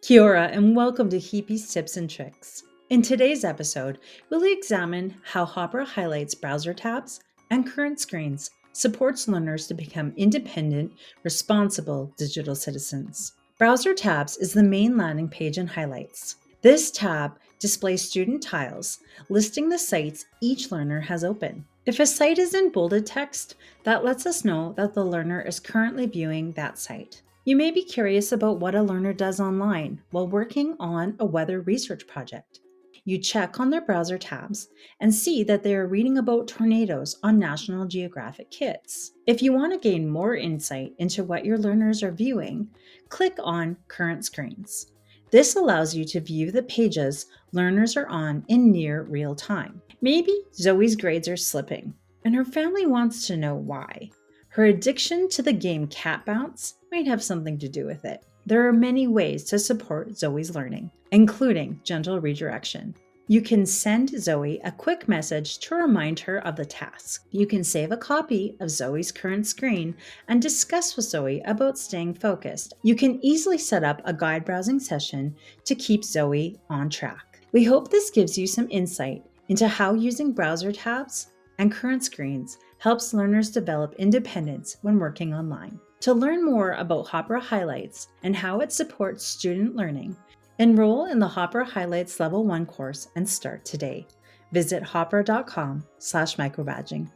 Kia ora and welcome to Heapy's Tips and Tricks. In today's episode, we'll examine how Hāpara highlights browser tabs and current screens supports learners to become independent, responsible digital citizens. Browser tabs is the main landing page in highlights. This tab displays student tiles listing the sites each learner has open. If a site is in bolded text, that lets us know that the learner is currently viewing that site. You may be curious about what a learner does online while working on a weather research project. You check on their browser tabs and see that they are reading about tornadoes on National Geographic kits. If you want to gain more insight into what your learners are viewing, click on Current Screens. This allows you to view the pages learners are on in near real time. Maybe Zoe's grades are slipping, and her family wants to know why. Her addiction to the game Cat Bounce might have something to do with it. There are many ways to support Zoe's learning, including gentle redirection. You can send Zoe a quick message to remind her of the task. You can save a copy of Zoe's current screen and discuss with Zoe about staying focused. You can easily set up a guide browsing session to keep Zoe on track. We hope this gives you some insight into how using browser tabs and current screens helps learners develop independence when working online. To learn more about Hāpara Highlights and how it supports student learning, enroll in the Hāpara Highlights Level 1 course and start today. Visit hāpara.com/microbadging.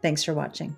Thanks for watching.